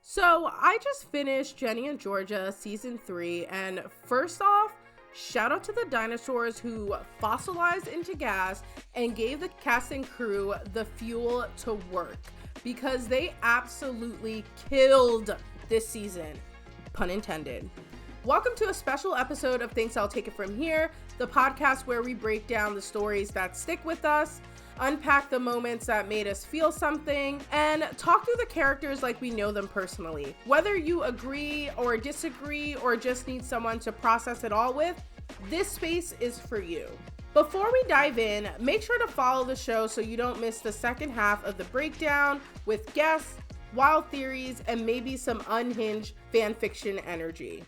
So I just finished Ginny and Georgia season 3, and first off, shout out to the dinosaurs who fossilized into gas and gave the cast and crew the fuel to work, because they absolutely killed this season, pun intended. Welcome to a special episode of Thanks I'll Take It From Here, the podcast where we break down the stories that stick with us, unpack the moments that made us feel something, and talk through the characters like we know them personally. Whether you agree or disagree or just need someone to process it all with, this space is for you. Before we dive in, make sure to follow the show so you don't miss the second half of the breakdown with guests, wild theories, and maybe some unhinged fanfiction energy.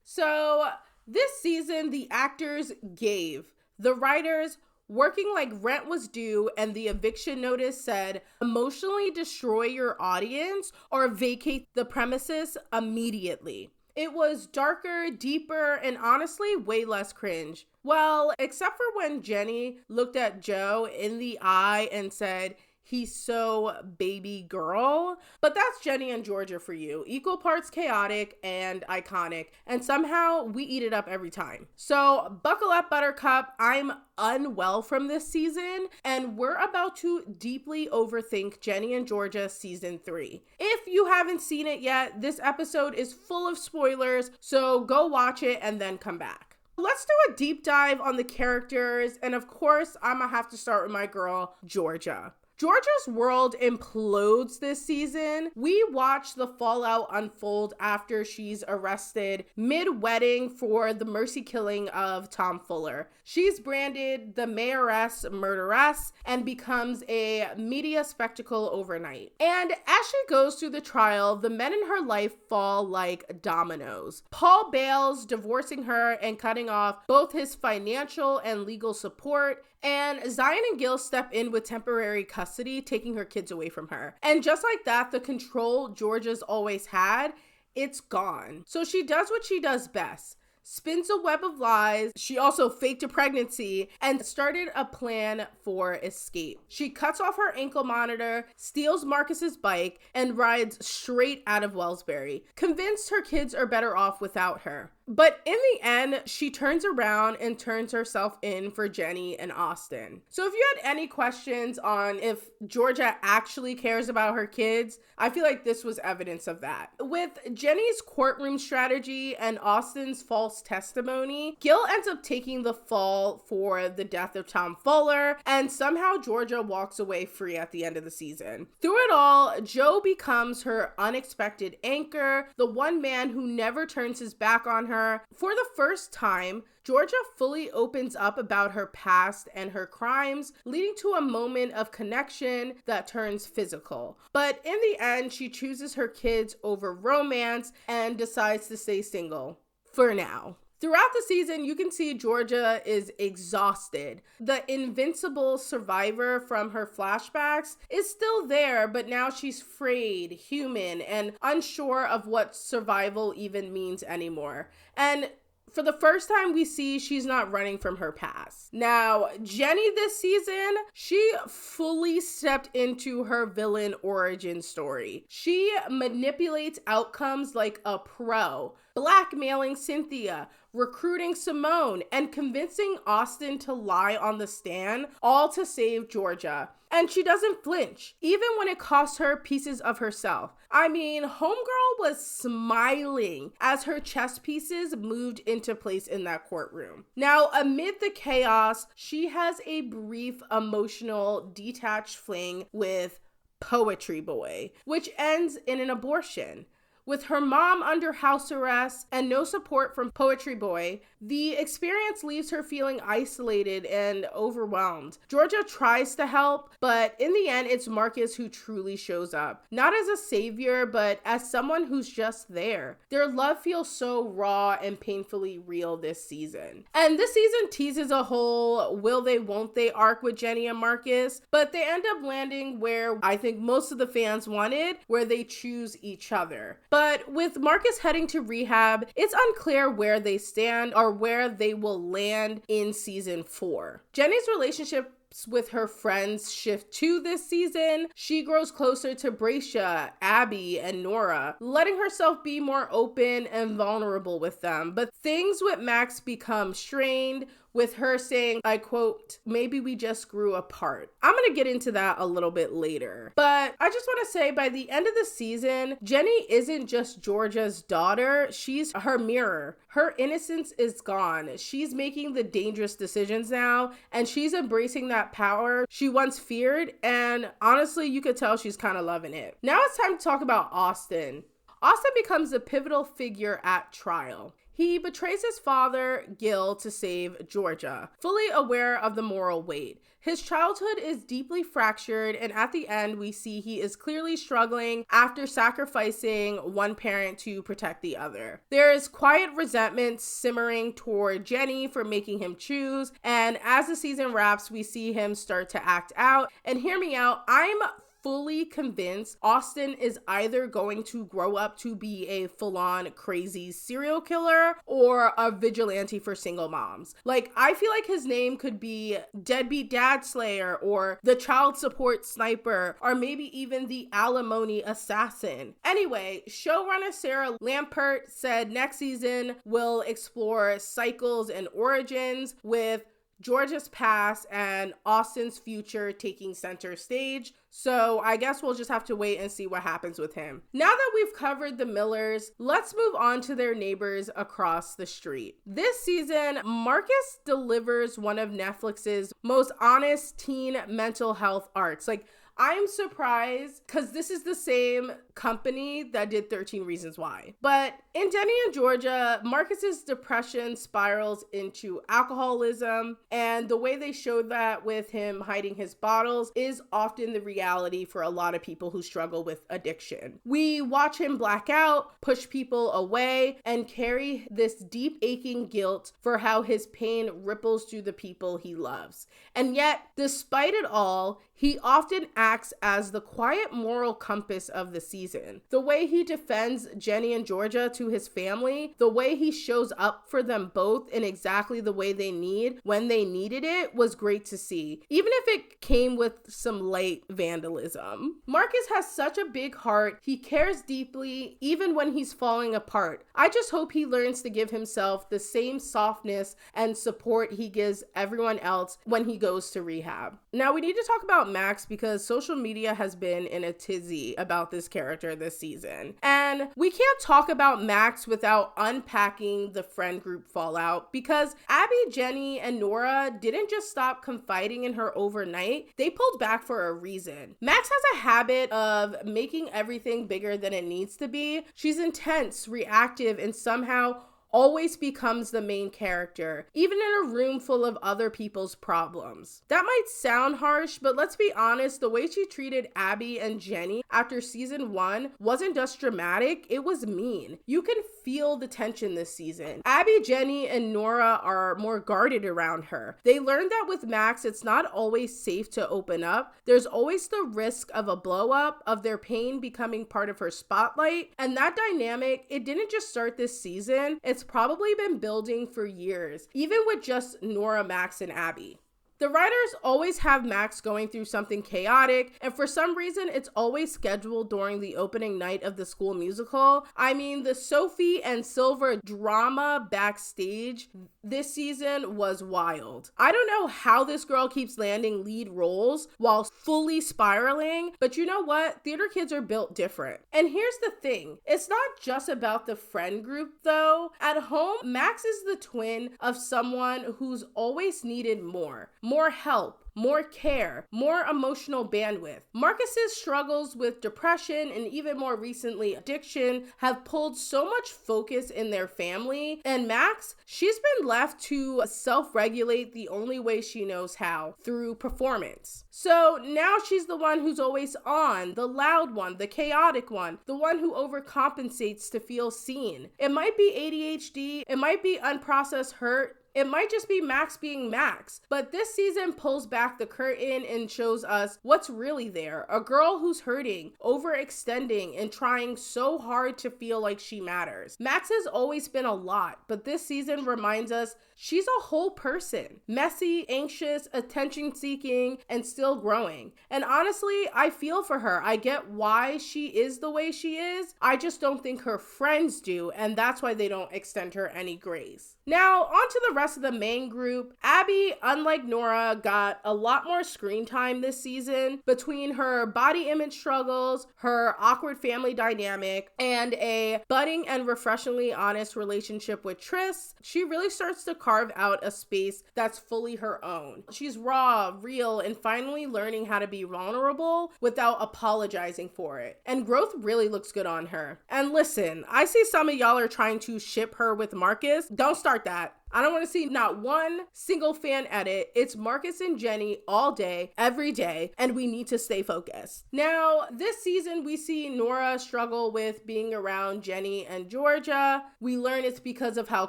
So this season, the actors gave. The writers, working like rent was due and the eviction notice said, emotionally destroy your audience or vacate the premises immediately. It was darker, deeper, and honestly way less cringe. Well, except for when Ginny looked at Joe in the eye and said, "He's so baby girl." But that's Ginny and Georgia for you. Equal parts chaotic and iconic. And somehow we eat it up every time. So buckle up, Buttercup. I'm unwell from this season. And we're about to deeply overthink Ginny and Georgia season 3. If you haven't seen it yet, this episode is full of spoilers. So go watch it and then come back. Let's do a deep dive on the characters. And of course, I'm gonna have to start with my girl, Georgia. Georgia's world implodes this season. We watch the fallout unfold after she's arrested mid-wedding for the mercy killing of Tom Fuller. She's branded the mayoress murderess and becomes a media spectacle overnight. And as she goes through the trial, the men in her life fall like dominoes. Paul bails, divorcing her and cutting off both his financial and legal support. And Zion and Gil step in with temporary custody, taking her kids away from her. And just like that, the control Georgia's always had, it's gone. So she does what she does best. Spins a web of lies. She also faked a pregnancy and started a plan for escape. She cuts off her ankle monitor, steals Marcus's bike, and rides straight out of Wellsbury, convinced her kids are better off without her. But in the end, she turns around and turns herself in for Ginny and Austin. So if you had any questions on if Georgia actually cares about her kids, I feel like this was evidence of that. With Ginny's courtroom strategy and Austin's false testimony, Gil ends up taking the fall for the death of Tom Fuller, and somehow Georgia walks away free at the end of the season. Through it all, Joe becomes her unexpected anchor, the one man who never turns his back on her. For the first time, Georgia fully opens up about her past and her crimes, leading to a moment of connection that turns physical. But in the end, she chooses her kids over romance and decides to stay single. For now. Throughout the season, you can see Georgia is exhausted. The invincible survivor from her flashbacks is still there, but now she's frayed, human, and unsure of what survival even means anymore. And for the first time, we see she's not running from her past. Now, Ginny this season, she fully stepped into her villain origin story. She manipulates outcomes like a pro, blackmailing Cynthia, recruiting Simone, and convincing Austin to lie on the stand, all to save Georgia. And she doesn't flinch, even when it costs her pieces of herself. I mean, Homegirl was smiling as her chess pieces moved into place in that courtroom. Now, amid the chaos, she has a brief, emotional, detached fling with Poetry Boy, which ends in an abortion. With her mom under house arrest and no support from Poetry Boy, the experience leaves her feeling isolated and overwhelmed. Georgia tries to help, but in the end, it's Marcus who truly shows up. Not as a savior, but as someone who's just there. Their love feels so raw and painfully real this season. And this season teases a whole will they, won't they arc with Ginny and Marcus, but they end up landing where I think most of the fans wanted, where they choose each other. But with Marcus heading to rehab, it's unclear where they stand or where they will land in season 4. Jenny's relationship with her friends shift too this season. She grows closer to Bracia, Abby, and Nora, letting herself be more open and vulnerable with them. But things with Max become strained, with her saying, I quote, maybe we just grew apart. I'm gonna get into that a little bit later. But I just wanna say by the end of the season, Jenny isn't just Georgia's daughter, she's her mirror. Her innocence is gone. She's making the dangerous decisions now, and she's embracing that power she once feared, and honestly, you could tell she's kind of loving it. Now it's time to talk about Austin. Austin becomes a pivotal figure at trial. He betrays his father, Gil, to save Georgia, fully aware of the moral weight. His childhood is deeply fractured, and at the end, we see he is clearly struggling after sacrificing one parent to protect the other. There is quiet resentment simmering toward Jenny for making him choose, and as the season wraps, we see him start to act out. And hear me out, I'm fully convinced Austin is either going to grow up to be a full-on crazy serial killer or a vigilante for single moms. Like, I feel like his name could be Deadbeat Dad Slayer or the Child Support Sniper or maybe even the Alimony Assassin. Anyway, showrunner Sarah Lampert said next season will explore cycles and origins, with Georgia's past and Austin's future taking center stage. So I guess we'll just have to wait and see what happens with him. Now that we've covered the Millers, let's move on to their neighbors across the street. This season, Marcus delivers one of Netflix's most honest teen mental health arcs. Like, I'm surprised because this is the same company that did 13 Reasons Why. But in Ginny and Georgia, Marcus's depression spirals into alcoholism, and the way they showed that with him hiding his bottles is often the reality for a lot of people who struggle with addiction. We watch him black out, push people away, and carry this deep aching guilt for how his pain ripples through the people he loves. And yet, despite it all, he often acts as the quiet moral compass of the season. The way he defends Ginny and Georgia to his family, the way he shows up for them both in exactly the way they need when they needed it, was great to see, even if it came with some light vandalism. Marcus has such a big heart. He cares deeply, even when he's falling apart. I just hope he learns to give himself the same softness and support he gives everyone else when he goes to rehab. Now, we need to talk about Max because social media has been in a tizzy about this character this season. And we can't talk about Max without unpacking the friend group fallout, because Abby, Jenny, and Nora didn't just stop confiding in her overnight. They pulled back for a reason. Max has a habit of making everything bigger than it needs to be. She's intense, reactive, and somehow always becomes the main character, even in a room full of other people's problems. That might sound harsh, but let's be honest, the way she treated Abby and Jenny after season 1 wasn't just dramatic, it was mean. You can feel the tension this season. Abby, Jenny, and Nora are more guarded around her. They learned that with Max, it's not always safe to open up. There's always the risk of a blow up, of their pain becoming part of her spotlight. And that dynamic, it didn't just start this season. It's probably been building for years, even with just Nora, Max, and Abby. The writers always have Max going through something chaotic, and for some reason, it's always scheduled during the opening night of the school musical. I mean, the Sophie and Silver drama backstage this season was wild. I don't know how this girl keeps landing lead roles while fully spiraling, but you know what? Theater kids are built different. And here's the thing, it's not just about the friend group though. At home, Max is the twin of someone who's always needed more help, more care, more emotional bandwidth. Marcus's struggles with depression and even more recently addiction have pulled so much focus in their family. And Max, she's been left to self-regulate the only way she knows how, through performance. So now she's the one who's always on, the loud one, the chaotic one, the one who overcompensates to feel seen. It might be ADHD, it might be unprocessed hurt, It might just be Max being Max. But this season pulls back the curtain and shows us what's really there. A girl who's hurting, overextending, and trying so hard to feel like she matters. Max has always been a lot, but this season reminds us she's a whole person. Messy, anxious, attention-seeking, and still growing. And honestly, I feel for her. I get why she is the way she is. I just don't think her friends do, and that's why they don't extend her any grace. Now, on to the rest of the main group. Abby, unlike Nora, got a lot more screen time this season between her body image struggles, her awkward family dynamic, and a budding and refreshingly honest relationship with Tris. She really starts to carve out a space that's fully her own. She's raw, real, and finally learning how to be vulnerable without apologizing for it. And growth really looks good on her. And listen, I see some of y'all are trying to ship her with Marcus. Don't start that. I don't want to see not one single fan edit. It's Marcus and Jenny all day, every day, and we need to stay focused. Now, this season, we see Nora struggle with being around Jenny and Georgia. We learn it's because of how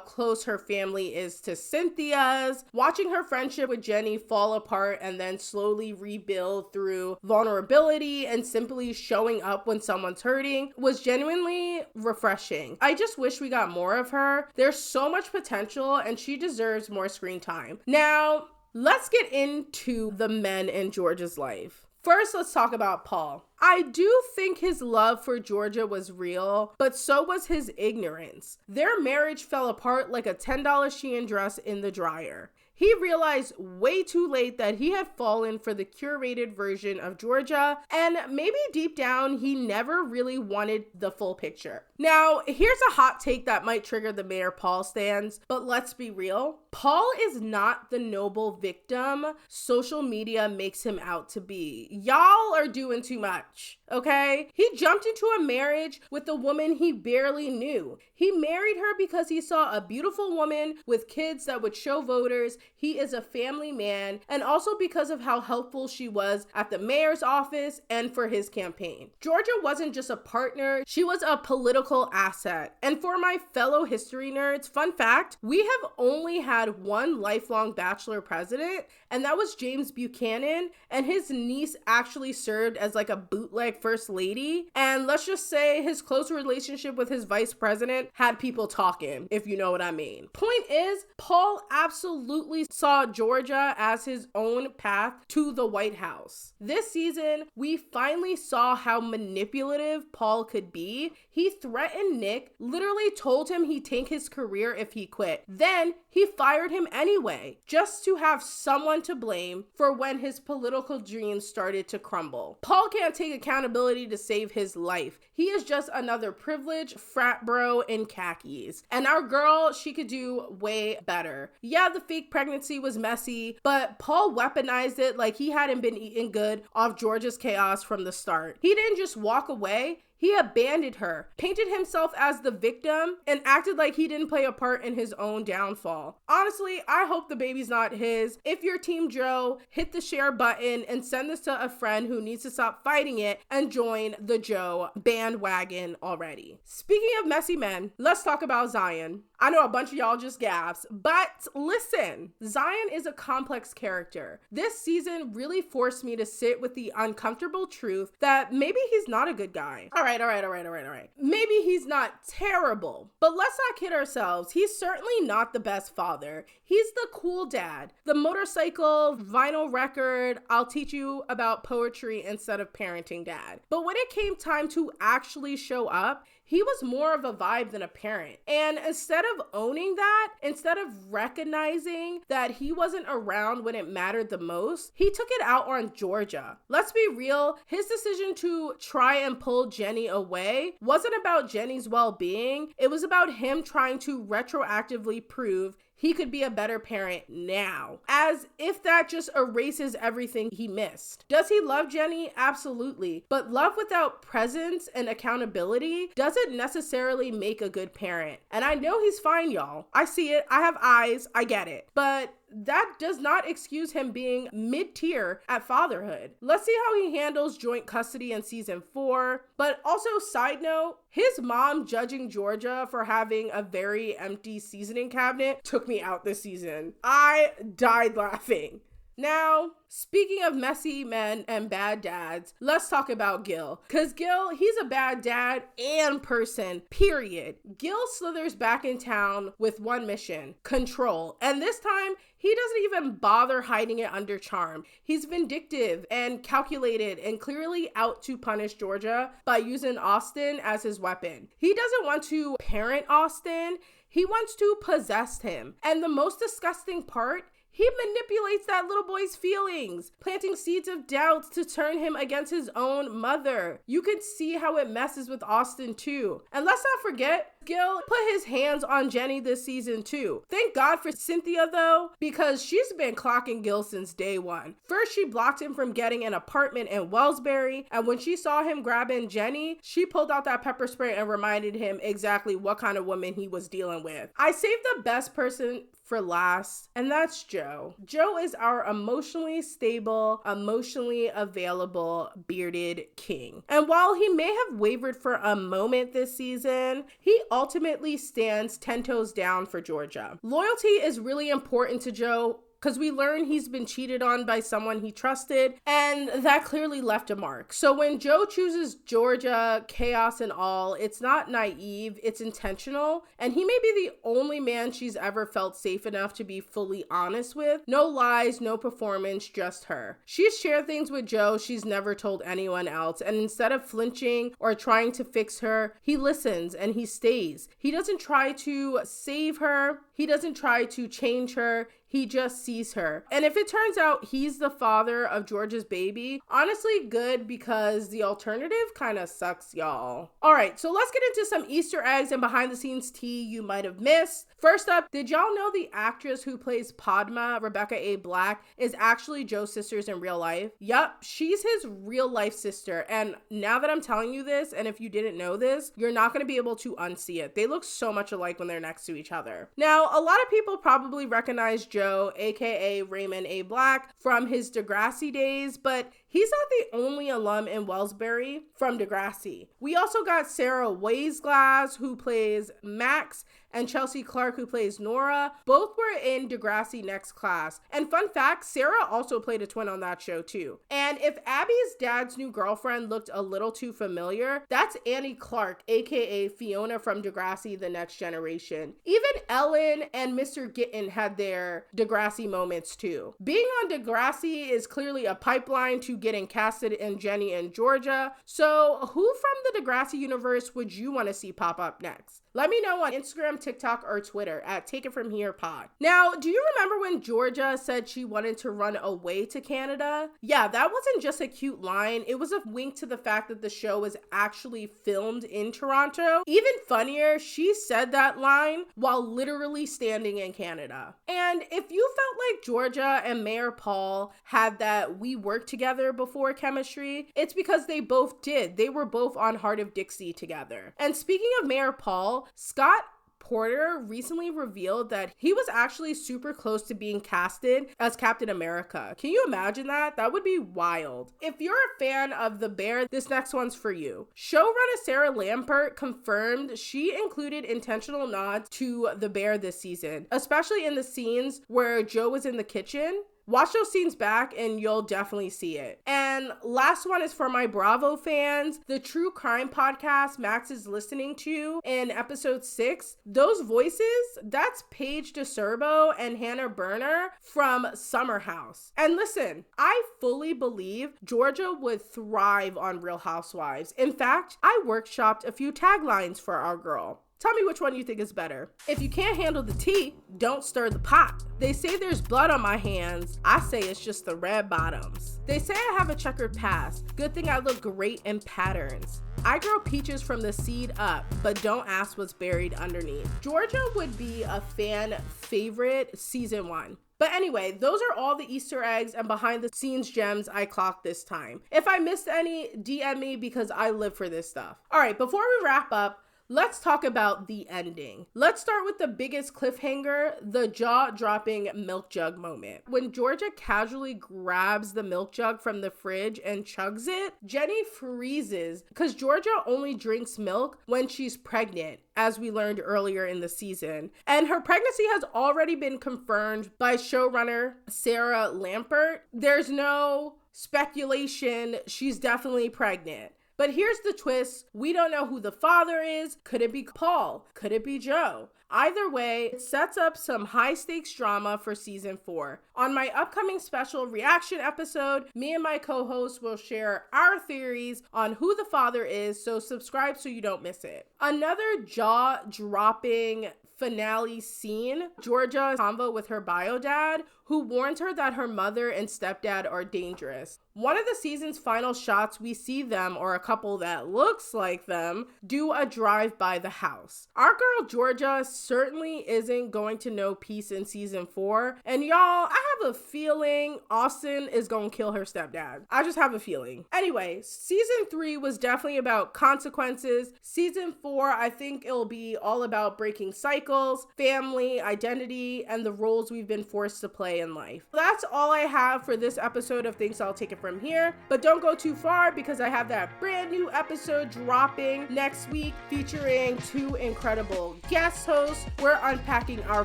close her family is to Cynthia's. Watching her friendship with Jenny fall apart and then slowly rebuild through vulnerability and simply showing up when someone's hurting was genuinely refreshing. I just wish we got more of her. There's so much potential and she deserves more screen time. Now, let's get into the men in Georgia's life. First, let's talk about Paul. I do think his love for Georgia was real, but so was his ignorance. Their marriage fell apart like a $10 Shein dress in the dryer. He realized way too late that he had fallen for the curated version of Georgia, and maybe deep down, he never really wanted the full picture. Now, here's a hot take that might trigger the Mayor Paul stans, but let's be real. Paul is not the noble victim social media makes him out to be. Y'all are doing too much, okay? He jumped into a marriage with a woman he barely knew. He married her because he saw a beautiful woman with kids that would show voters he is a family man, and also because of how helpful she was at the mayor's office and for his campaign. Georgia wasn't just a partner, she was a political asset. And for my fellow history nerds, fun fact, we have only had one lifelong bachelor president, and that was James Buchanan, and his niece actually served as like a bootleg first lady. And let's just say his close relationship with his vice president had people talking, if you know what I mean. Point is, Paul absolutely saw Georgia as his own path to the White House. This season, we finally saw how manipulative Paul could be. He threatened Nick, literally told him he'd tank his career if he quit. Then he fired him anyway, just to have someone to blame for when his political dreams started to crumble. Paul can't take accountability to save his life. He is just another privileged frat bro in khakis. And our girl, she could do way better. Yeah, the fake pregnancy was messy, but Paul weaponized it like he hadn't been eating good off Georgia's chaos from the start. He didn't just walk away. He abandoned her, painted himself as the victim, and acted like he didn't play a part in his own downfall. Honestly, I hope the baby's not his. If you're Team Joe, hit the share button and send this to a friend who needs to stop fighting it and join the Joe bandwagon already. Speaking of messy men, let's talk about Zion. I know a bunch of y'all just gasps, but listen, Zion is a complex character. This season really forced me to sit with the uncomfortable truth that maybe he's not a good guy. All right. Maybe he's not terrible, but let's not kid ourselves. He's certainly not the best father. He's the cool dad, the motorcycle, vinyl record, I'll teach you about poetry instead of parenting dad. But when it came time to actually show up, he was more of a vibe than a parent. And instead of owning that, instead of recognizing that he wasn't around when it mattered the most, he took it out on Georgia. Let's be real, his decision to try and pull Jenny away wasn't about Jenny's well-being. It was about him trying to retroactively prove he could be a better parent now, as if that just erases everything he missed. Does he love Jenny? Absolutely. But love without presence and accountability doesn't necessarily make a good parent. And I know he's fine, y'all. I see it. I have eyes. I get it. But that does not excuse him being mid-tier at fatherhood. Let's see how he handles joint custody in season 4. But also, side note, his mom judging Georgia for having a very empty seasoning cabinet took me out this season. I died laughing. Now, speaking of messy men and bad dads, let's talk about Gil. Because Gil, he's a bad dad and person, period. Gil slithers back in town with one mission: control. And this time, he doesn't even bother hiding it under charm. He's vindictive and calculated and clearly out to punish Georgia by using Austin as his weapon. He doesn't want to parent Austin. He wants to possess him. And the most disgusting part, he manipulates that little boy's feelings, planting seeds of doubt to turn him against his own mother. You can see how it messes with Austin too. And let's not forget, Gil put his hands on Jenny this season too. Thank God for Cynthia though, because she's been clocking Gil since day one. First, she blocked him from getting an apartment in Wellsbury, and when she saw him grabbing Jenny, she pulled out that pepper spray and reminded him exactly what kind of woman he was dealing with. I saved the best person for last, and that's Joe. Joe is our emotionally stable, emotionally available, bearded king. And while he may have wavered for a moment this season, he ultimately stands 10 toes down for Georgia. Loyalty is really important to Joe, because we learn he's been cheated on by someone he trusted, and that clearly left a mark. So when Joe chooses Georgia, chaos and all, it's not naive, it's intentional, and he may be the only man she's ever felt safe enough to be fully honest with. No lies, no performance, just her. She's shared things with Joe she's never told anyone else, and instead of flinching or trying to fix her, he listens and he stays. He doesn't try to save her, he doesn't try to change her, he just sees her. And if it turns out he's the father of Georgia's baby, honestly good, because the alternative kind of sucks, y'all. All right, so let's get into some Easter eggs and behind the scenes tea you might have missed. First up, did y'all know the actress who plays Padma, Rebecca A. Black, is actually Joe's sisters in real life? Yup, she's his real life sister. And now that I'm telling you this, and if you didn't know this, you're not going to be able to unsee it. They look so much alike when they're next to each other. Now, a lot of people probably recognize Joe, aka Raymond A. Black, from his Degrassi days, but he's not the only alum in Wellsbury from Degrassi. We also got Sarah Weisglass, who plays Max, and Chelsea Clark, who plays Nora. Both were in Degrassi Next Class. And fun fact, Sarah also played a twin on that show too. And if Abby's dad's new girlfriend looked a little too familiar, that's Annie Clark, aka Fiona from Degrassi The Next Generation. Even Ellen and Mr. Gittin had their Degrassi moments too. Being on Degrassi is clearly a pipeline to getting casted in Jenny and Georgia. So who from the Degrassi universe would you want to see pop up next? Let me know on Instagram, TikTok, or Twitter at Take It From Here Pod. Now, do you remember when Georgia said she wanted to run away to Canada? Yeah, that wasn't just a cute line. It was a wink to the fact that the show was actually filmed in Toronto. Even funnier, she said that line while literally standing in Canada. And if you felt like Georgia and Mayor Paul had that we worked together before chemistry, it's because they both did. They were both on Heart of Dixie together. And speaking of Mayor Paul, Scott Porter recently revealed that he was actually super close to being casted as Captain America. Can you imagine that? That would be wild. If you're a fan of The Bear, this next one's for you. Showrunner Sarah Lampert confirmed she included intentional nods to The Bear this season, especially in the scenes where Joe was in the kitchen. Watch those scenes back and you'll definitely see it. And last one is for my Bravo fans. The true crime podcast Max is listening to in episode 6. Those voices, that's Paige DeSerbo and Hannah Berner from Summer House. And listen, I fully believe Georgia would thrive on Real Housewives. In fact, I workshopped a few taglines for our girl. Tell me which one you think is better. If you can't handle the tea, don't stir the pot. They say there's blood on my hands. I say it's just the red bottoms. They say I have a checkered past. Good thing I look great in patterns. I grow peaches from the seed up, but don't ask what's buried underneath. Georgia would be a fan favorite season 1. But anyway, those are all the Easter eggs and behind the scenes gems I clocked this time. If I missed any, DM me because I live for this stuff. All right, before we wrap up, Let's talk about the ending. Let's start with the biggest cliffhanger, the jaw-dropping milk jug moment. When Georgia casually grabs the milk jug from the fridge and chugs it, Jenny freezes because Georgia only drinks milk when she's pregnant, as we learned earlier in the season. And her pregnancy has already been confirmed by showrunner Sarah Lampert. There's no speculation, she's definitely pregnant. But here's the twist. We don't know who the father is. Could it be Paul? Could it be Joe? Either way, it sets up some high stakes drama for season 4. On my upcoming special reaction episode, me and my co-host will share our theories on who the father is, so subscribe so you don't miss it. Another jaw-dropping finale scene, Georgia's convo with her bio dad, who warns her that her mother and stepdad are dangerous. One of the season's final shots, we see them, or a couple that looks like them, do a drive by the house. Our girl Georgia certainly isn't going to know peace in season 4. And y'all, I have a feeling Austin is gonna kill her stepdad. I just have a feeling. Anyway, season 3 was definitely about consequences. Season 4, I think it'll be all about breaking cycles, family, identity, and the roles we've been forced to play in life. That's all I have for this episode of Things I'll Take It From Here, but don't go too far because I have that brand new episode dropping next week featuring 2 incredible guest hosts. We're unpacking our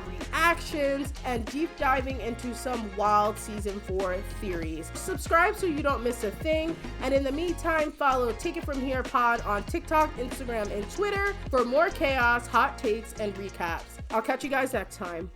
reactions and deep diving into some wild season 4 theories. Subscribe so you don't miss a thing, and in the meantime, follow Take It From Here pod on TikTok, Instagram, and Twitter for more chaos, hot takes, and recaps. I'll catch you guys next time.